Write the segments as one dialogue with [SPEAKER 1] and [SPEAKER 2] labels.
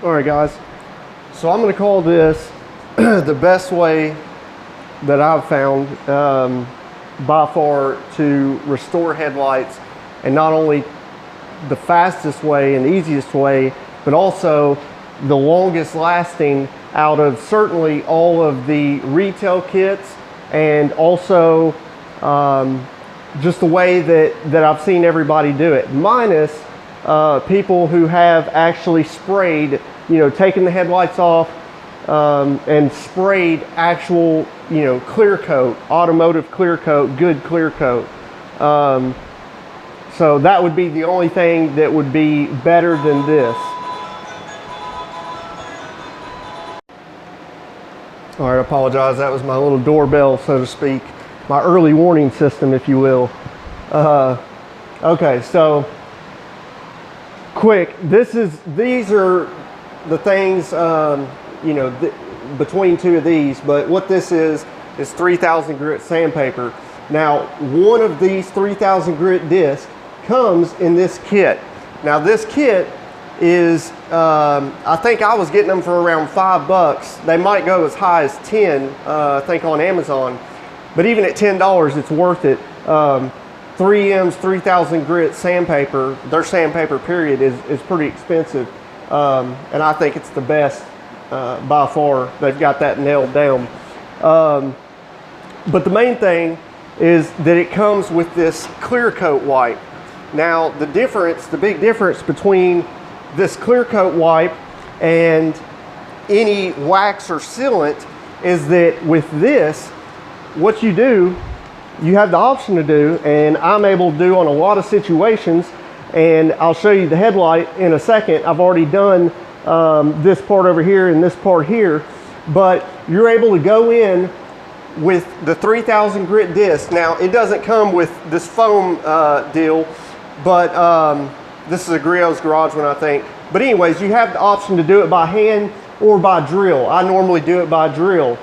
[SPEAKER 1] All right, guys. So I'm going to call this the best way that I've found by far to restore headlights, and not only the fastest way and easiest way, but also the longest lasting out of certainly all of the retail kits, and also just the way that I've seen everybody do it, minus people who have actually sprayed, taken the headlights off and sprayed actual, clear coat, automotive clear coat, good clear coat. So that would be the only thing that would be better than this. All right, I apologize. That was my little doorbell, so to speak. My early warning system, if you will. Okay, so quick. These are the things, between two of these. But what this is 3000 grit sandpaper. Now, one of these 3000 grit discs comes in this kit. Now, this kit is, I think I was getting them for around $5. They might go as high as 10, I think on Amazon. But even at $10, it's worth it. 3M's 3000 grit sandpaper, their sandpaper period is pretty expensive. And I think it's the best by far. They've got that nailed down. But the main thing is that it comes with this clear coat wipe. Now the big difference between this clear coat wipe and any wax or sealant is that with this, what you do, you have the option to do, and I'm able to do on a lot of situations, and I'll show you the headlight in a second. I've already done this part over here and this part here, but you're able to go in with the 3000 grit disc. Now, it doesn't come with this foam deal, but this is a Griot's Garage one, I think. But anyways, you have the option to do it by hand or by drill. I normally do it by drill.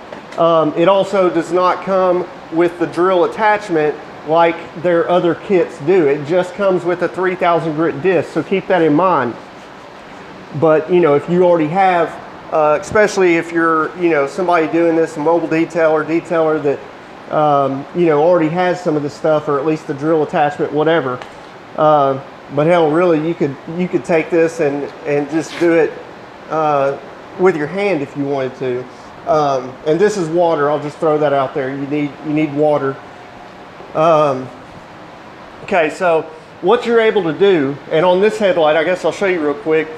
[SPEAKER 1] It also does not come with the drill attachment like their other kits do. It just comes with a 3000 grit disc, so keep that in mind. But if you already have, especially if you're somebody doing this, a mobile detailer that already has some of this stuff, or at least the drill attachment, whatever. But hell, really, you could take this and just do it with your hand if you wanted to. And this is water. I'll just throw that out there. You need water. Okay, so what you're able to do, and on this headlight, I guess I'll show you real quick.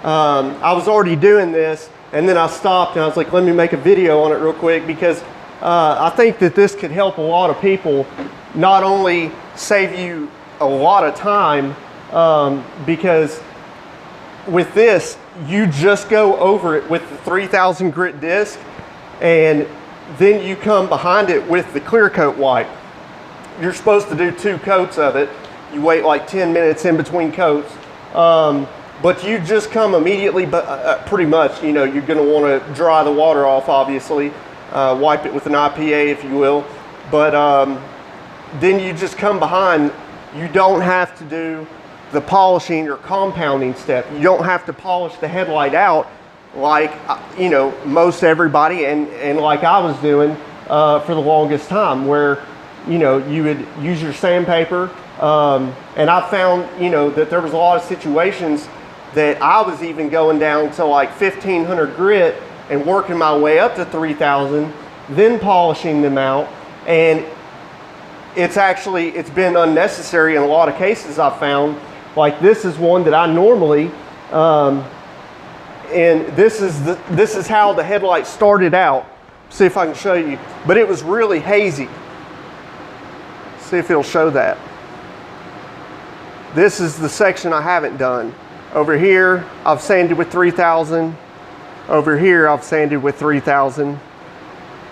[SPEAKER 1] I was already doing this, and then I stopped and I was like, let me make a video on it real quick, because I think that this could help a lot of people, not only save you a lot of time, because with this, you just go over it with the 3000 grit disc, and then you come behind it with the clear coat wipe. You're supposed to do 2 coats of it. You wait like 10 minutes in between coats. But you just come immediately, but pretty much, you're gonna wanna dry the water off, obviously. Wipe it with an IPA, if you will. But then you just come behind. You don't have to do the polishing or compounding step. You don't have to polish the headlight out like, most everybody, and like I was doing for the longest time, where, you would use your sandpaper. And I found, that there was a lot of situations that I was even going down to like 1500 grit and working my way up to 3000, then polishing them out. And it's been unnecessary in a lot of cases I've found. Like this is one that I normally, and this is how the headlight started out. See if I can show you, but it was really hazy. See if it'll show that. This is the section I haven't done. Over here, I've sanded with 3000. Over here, I've sanded with 3000.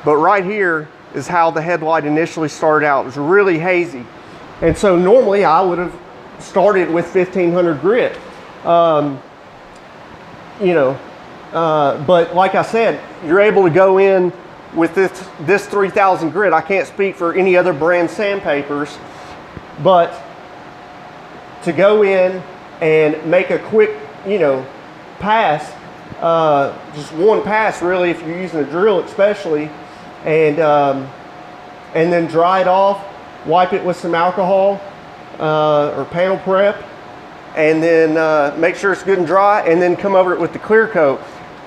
[SPEAKER 1] But right here is how the headlight initially started out. It was really hazy. And so normally I would have started with 1500 grit. But like I said, you're able to go in with this 3000 grit. I can't speak for any other brand sandpapers, but to go in and make a quick, pass just one pass really if you're using a drill especially, and then dry it off, wipe it with some alcohol or panel prep, and then make sure it's good and dry, and then come over it with the clear coat.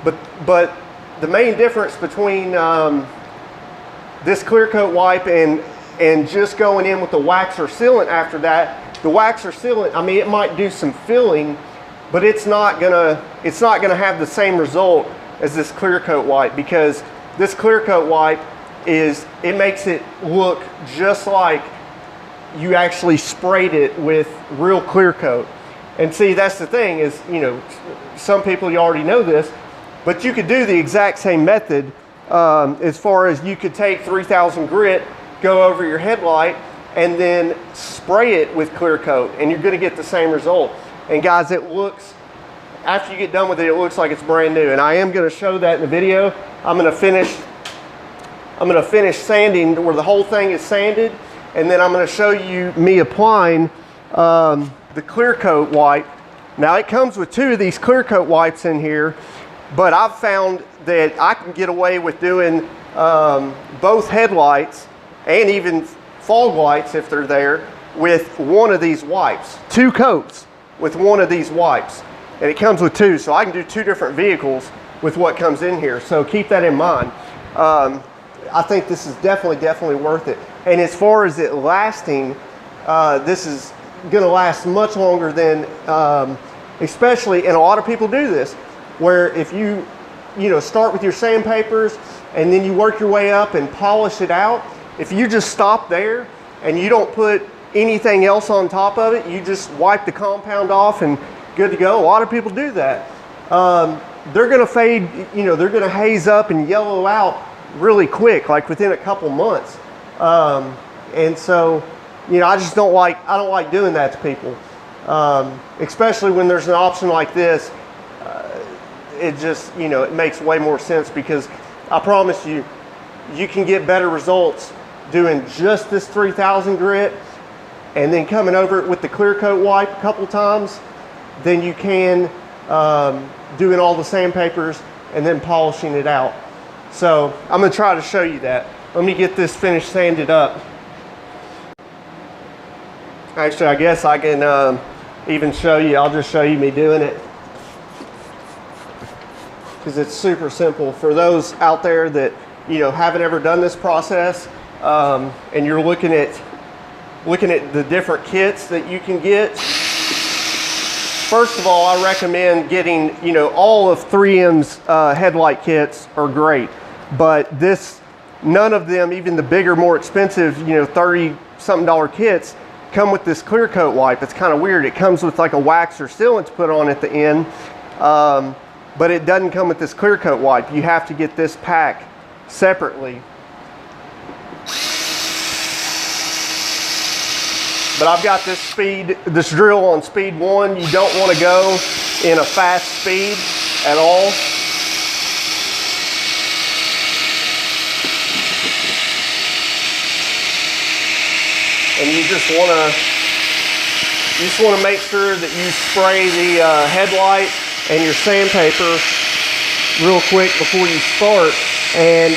[SPEAKER 1] But the main difference between this clear coat wipe and just going in with the wax or sealant after that, the wax or sealant, I mean, it might do some filling, but it's not gonna have the same result as this clear coat wipe, because this clear coat wipe it makes it look just like you actually sprayed it with real clear coat. And see, that's the thing is, you know, some people, you already know this, but you could do the exact same method as far as you could take 3000 grit, go over your headlight, and then spray it with clear coat, and you're gonna get the same result. And guys, it looks, after you get done with it, it looks like it's brand new. And I am gonna show that in the video. I'm gonna finish sanding where the whole thing is sanded, and then I'm gonna show you me applying the clear coat wipe. Now it comes with 2 of these clear coat wipes in here, but I've found that I can get away with doing both headlights and even fog lights if they're there with one of these wipes. 2 coats with one of these wipes, and it comes with 2, so I can do 2 different vehicles with what comes in here, so keep that in mind. I think this is definitely worth it. And as far as it lasting, this is gonna last much longer than, especially, and a lot of people do this, where if you start with your sandpapers and then you work your way up and polish it out, if you just stop there and you don't put anything else on top of it, you just wipe the compound off and good to go. A lot of people do that. They're gonna fade, they're gonna haze up and yellow out really quick, like within a couple months. And so, I just don't like doing that to people, especially when there's an option like this. It just, it makes way more sense, because I promise you, you can get better results doing just this 3000 grit and then coming over it with the clear coat wipe a couple times than you can doing all the sandpapers and then polishing it out. So I'm gonna try to show you that. Let me get this finished sanded up. Actually, I guess I can even show you. I'll just show you me doing it, because it's super simple. For those out there that haven't ever done this process, and you're looking at the different kits that you can get. First of all, I recommend getting, all of 3M's headlight kits are great, but none of them, even the bigger, more expensive, $30-something kits, come with this clear coat wipe. It's kind of weird. It comes with like a wax or sealant to put on at the end, but it doesn't come with this clear coat wipe. You have to get this pack separately. But I've got this drill on speed 1. You don't want to go in a fast speed at all. And you just want to make sure that you spray the headlight and your sandpaper real quick before you start. And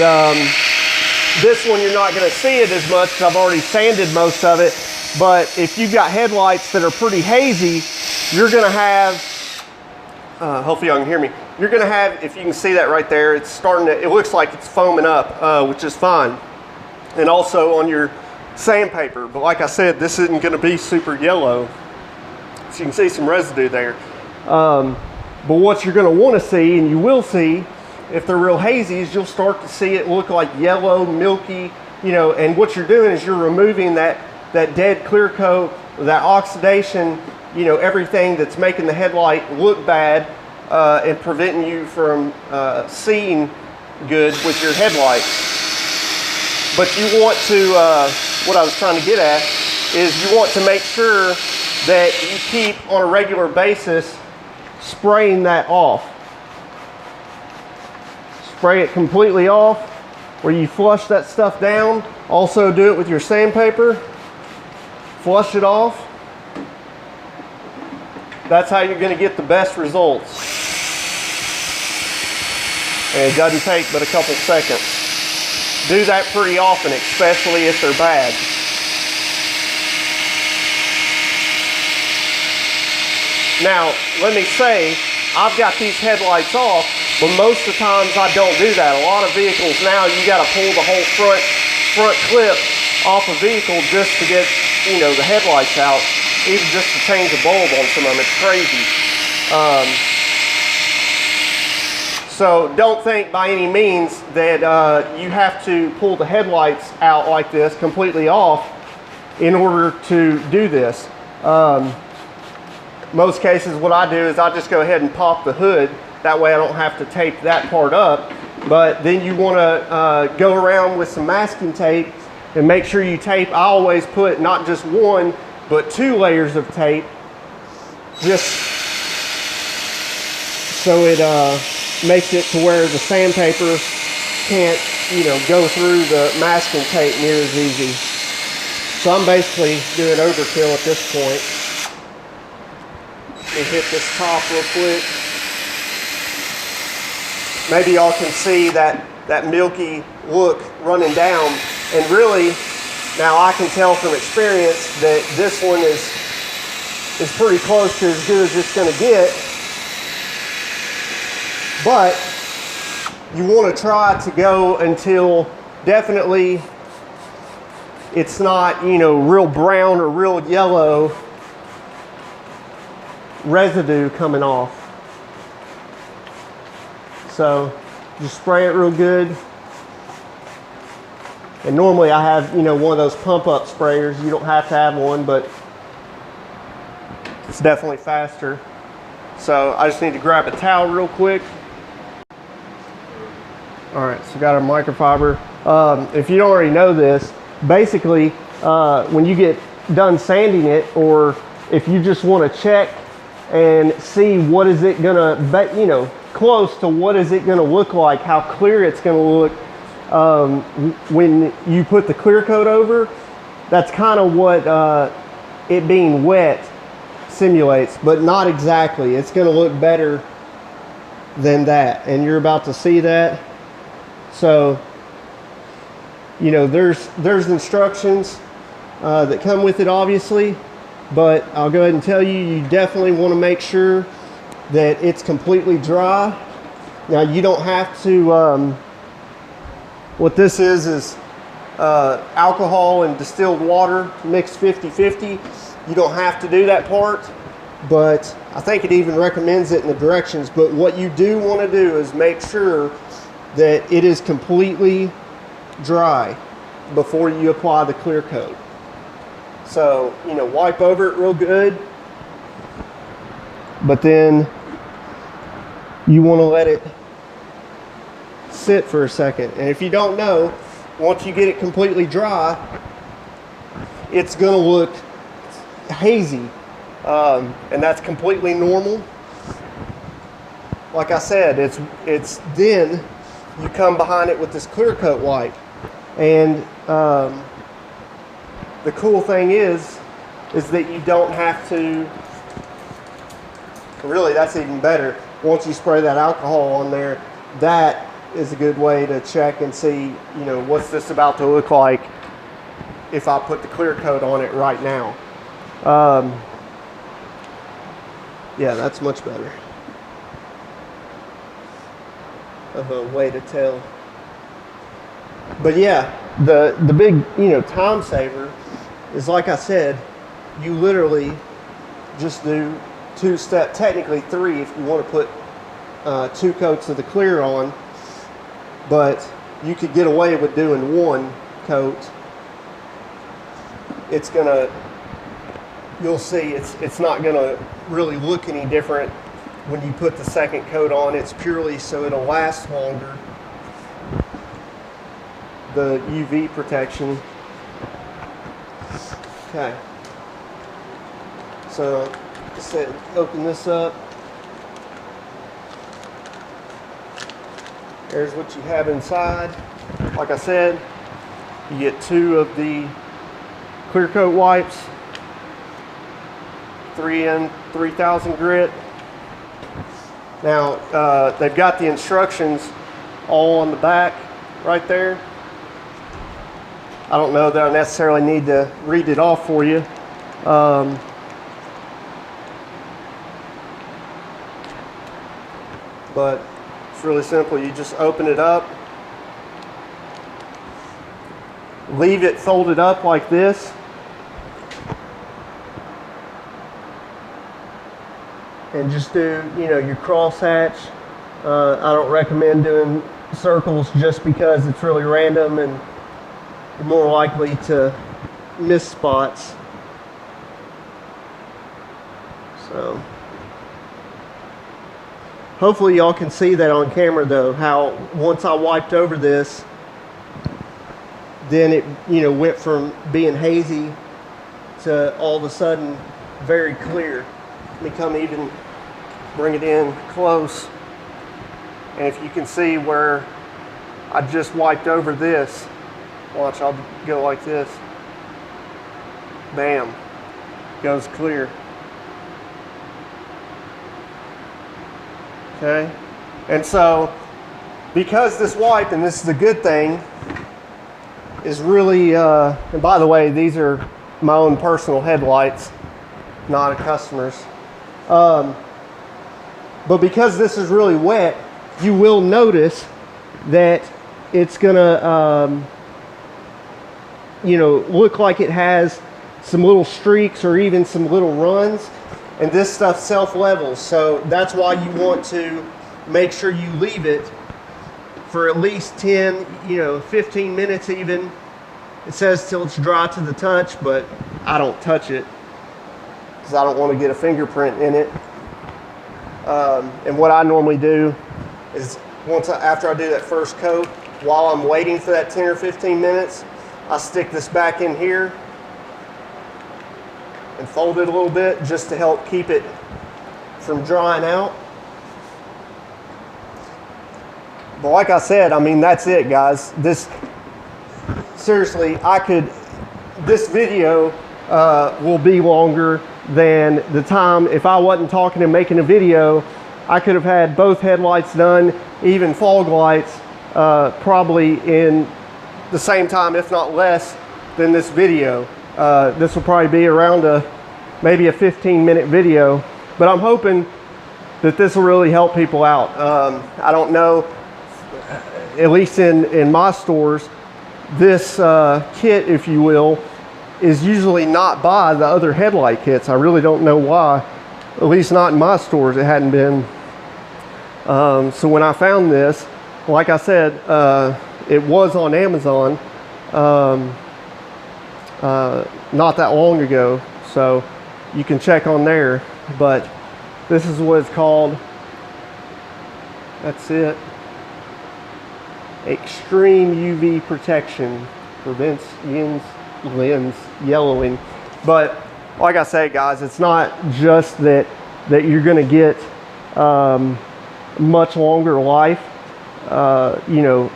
[SPEAKER 1] this one, you're not going to see it as much because I've already sanded most of it. But if you've got headlights that are pretty hazy, you're going to have, hopefully y'all can hear me, you're going to have, if you can see that right there, it's starting to, it looks like it's foaming up, which is fine. And also on your sandpaper, but like I said, this isn't going to be super yellow, so you can see some residue there. But what you're going to want to see, and you will see if they're real hazy, is you'll start to see it look like yellow, milky, and what you're doing is you're removing that dead clear coat, that oxidation, everything that's making the headlight look bad and preventing you from seeing good with your headlights. But you want to, what I was trying to get at, is you want to make sure that you keep on a regular basis spraying that off. Spray it completely off, where you flush that stuff down. Also do it with your sandpaper. Flush it off. That's how you're going to get the best results. And it doesn't take but a couple seconds. Do that pretty often, especially if they're bad. Now, let me say, I've got these headlights off, but most of the times I don't do that. A lot of vehicles now, you gotta pull the whole front clip off a vehicle just to get, you know, the headlights out, even just to change a bulb on some of them. It's crazy. So don't think by any means that you have to pull the headlights out like this completely off in order to do this. Most cases what I do is I just go ahead and pop the hood. That way I don't have to tape that part up. But then you want to go around with some masking tape and make sure you tape. I always put not just one, but 2 layers of tape, just so it makes it to where the sandpaper can't, you know, go through the masking tape near as easy. So I'm basically doing overkill at this point. Let me hit this top real quick. Maybe y'all can see that milky look running down. And really, now I can tell from experience that this one is pretty close to as good as it's going to get. But you want to try to go until definitely it's not, you know, real brown or real yellow residue coming off. So just spray it real good. And normally I have, you know, one of those pump up sprayers. You don't have to have one, but it's definitely faster. So I just need to grab a towel real quick. All right, so got our microfiber. If you don't already know this, basically when you get done sanding it, or if you just want to check and see what is it gonna, you know, close to what is it gonna look like, how clear it's gonna look when you put the clear coat over, that's kind of what it being wet simulates, but not exactly. It's gonna look better than that, and you're about to see that. So, you know, there's instructions that come with it, obviously, but I'll go ahead and tell you, you definitely want to make sure that it's completely dry. Now, you don't have to, what this is alcohol and distilled water mixed 50-50. You don't have to do that part, but I think it even recommends it in the directions. But what you do want to do is make sure that it is completely dry before you apply the clear coat. So, you know, wipe over it real good, but then you want to let it sit for a second. And if you don't know, once you get it completely dry, it's going to look hazy, and that's completely normal. Like I said, it's then you come behind it with this clear coat wipe. And the cool thing is that you don't have to, really that's even better. Once you spray that alcohol on there, that is a good way to check and see, you know, what's this about to look like if I put the clear coat on it right now. Yeah, that's much better of a way to tell. But yeah, the big, you know, time saver is, like I said, you literally just do 2-step, technically 3 if you want to put 2 coats of the clear on, but you could get away with doing 1 coat. It's gonna, you'll see, it's not gonna really look any different when you put the 2nd coat on. It's purely so it'll last longer. The UV protection. Okay. So, open this up. There's what you have inside. Like I said, you get 2 of the clear coat wipes, 3N 3000 grit. Now, they've got the instructions all on the back right there. I don't know that I necessarily need to read it off for you. But it's really simple. You just open it up, leave it folded up like this, and just do, you know, your crosshatch. I don't recommend doing circles just because it's really random and you're more likely to miss spots. So hopefully y'all can see that on camera though, how once I wiped over this, then it, you know, went from being hazy to all of a sudden very clear. Let me come even bring it in close. And if you can see where I just wiped over this, watch, I'll go like this. Bam, goes clear. Okay, and so because this wipe, and this is the good thing, is really, and by the way, these are my own personal headlights, not a customer's. But because this is really wet, you will notice that it's gonna, you know, look like it has some little streaks or even some little runs, and this stuff self-levels. So that's why you want to make sure you leave it for at least 10, you know, 15 minutes even. It says till it's dry to the touch, but I don't touch it because I don't want to get a fingerprint in it. And what I normally do is after I do that first coat, while I'm waiting for that 10 or 15 minutes, I stick this back in here and fold it a little bit just to help keep it from drying out. But like I said, I mean, that's it, guys. This, seriously, this video will be longer than the time. If I wasn't talking and making a video, I could have had both headlights done, even fog lights, probably in the same time, if not less than this video. This will probably be around maybe a 15-minute video, but I'm hoping that this will really help people out. I don't know, at least in my stores, this kit, if you will, is usually not by the other headlight kits. I really don't know why, at least not in my stores it hadn't been. So when I found this, like I said, it was on Amazon not that long ago, so you can check on there. But this is what it's called. That's it. Extreme UV protection prevents lens yellowing. But like I say, guys, it's not just that you're going to get much longer life, you know,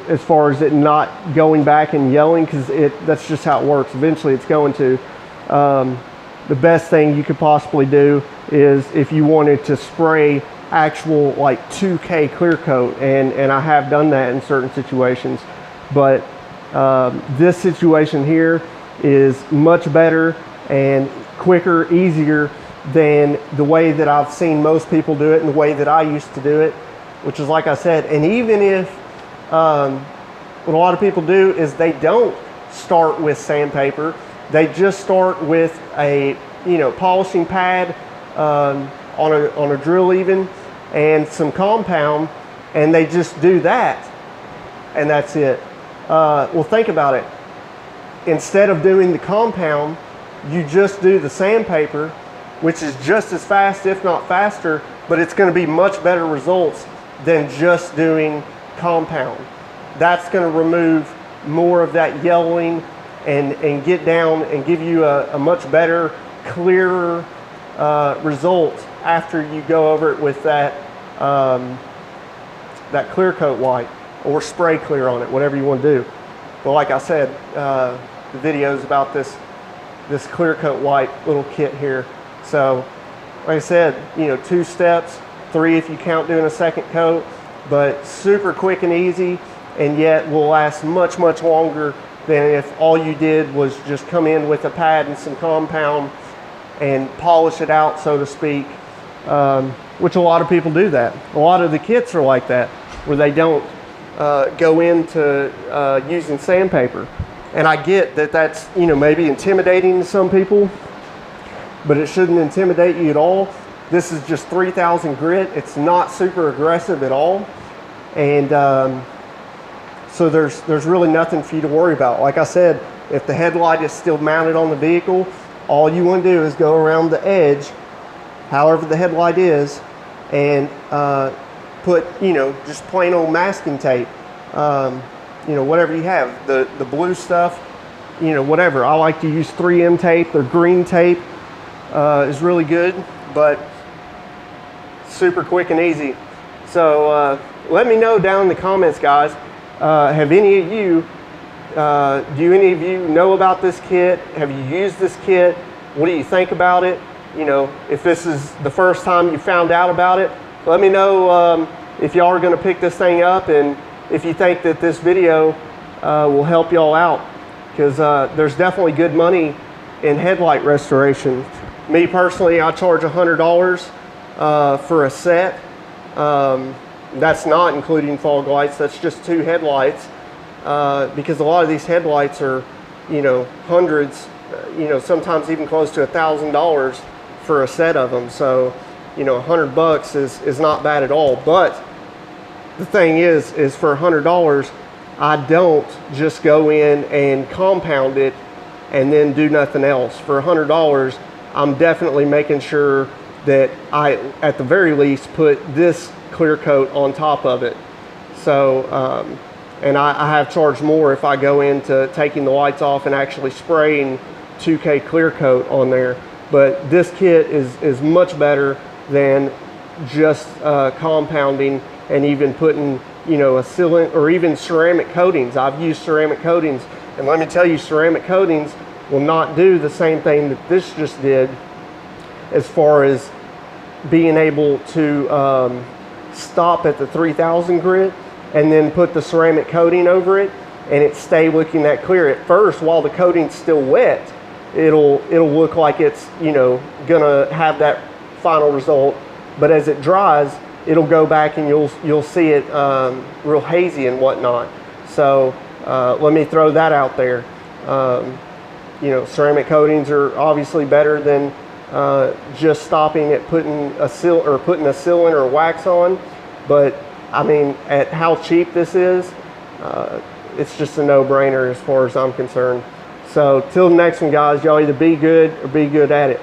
[SPEAKER 1] as far as it not going back and yelling, because that's just how it works. Eventually it's going to. The best thing you could possibly do is if you wanted to spray actual like 2K clear coat, and I have done that in certain situations, but this situation here is much better and quicker, easier than the way that I've seen most people do it and the way that I used to do it, which is like I said. And even if what a lot of people do is they don't start with sandpaper, they just start with a, you know, polishing pad on a drill even, and some compound, and they just do that, and that's it. Well, think about it. Instead of doing the compound, you just do the sandpaper, which is just as fast, if not faster, but it's going to be much better results than just doing compound. That's going to remove more of that yellowing and get down and give you a much better, clearer result after you go over it with that that clear coat white or spray clear on it, whatever you want to do. But like I said, the video is about this clear coat white little kit here. So like I said, you know, 2 steps, 3 if you count doing a second coat, but super quick and easy, and yet will last much, much longer than if all you did was just come in with a pad and some compound and polish it out, so to speak, which a lot of people do that. A lot of the kits are like that, where they don't go into using sandpaper. And I get that that's, you know, maybe intimidating to some people, but it shouldn't intimidate you at all. This is just 3000 grit. It's not super aggressive at all. And so there's really nothing for you to worry about. Like I said, if the headlight is still mounted on the vehicle, all you want to do is go around the edge, however the headlight is, and put, you know, just plain old masking tape. You know, whatever you have, the blue stuff, you know, whatever. I like to use 3M tape. Their green tape is really good, but super quick and easy. So let me know down in the comments, guys. Have any of you, do any of you know about this kit? Have you used this kit? What do you think about it? You know, if this is the first time you found out about it, let me know if y'all are going to pick this thing up, and if you think that this video will help y'all out, because there's definitely good money in headlight restoration. Me personally, I charge $100 for a set. That's not including fog lights. That's just 2 headlights, because a lot of these headlights are, you know, hundreds, you know, sometimes even close to $1,000 for a set of them. So, you know, $100 is not bad at all. But the thing is for $100, I don't just go in and compound it and then do nothing else. For $100, I'm definitely making sure that I, at the very least, put this clear coat on top of it. So, and I have charged more if I go into taking the lights off and actually spraying 2K clear coat on there. But this kit is much better than just compounding and even putting, you know, a sealant or even ceramic coatings. I've used ceramic coatings, and let me tell you, ceramic coatings will not do the same thing that this just did, as far as being able to stop at the 3000 grit and then put the ceramic coating over it and it stay looking that clear. At first, while the coating's still wet, it'll look like it's, you know, gonna have that final result, but as it dries, it'll go back and you'll see it real hazy and whatnot. So let me throw that out there. You know, ceramic coatings are obviously better than just stopping at putting a sealant or wax on. But I mean, at how cheap this is, it's just a no-brainer as far as I'm concerned. So till the next one, guys, y'all either be good or be good at it.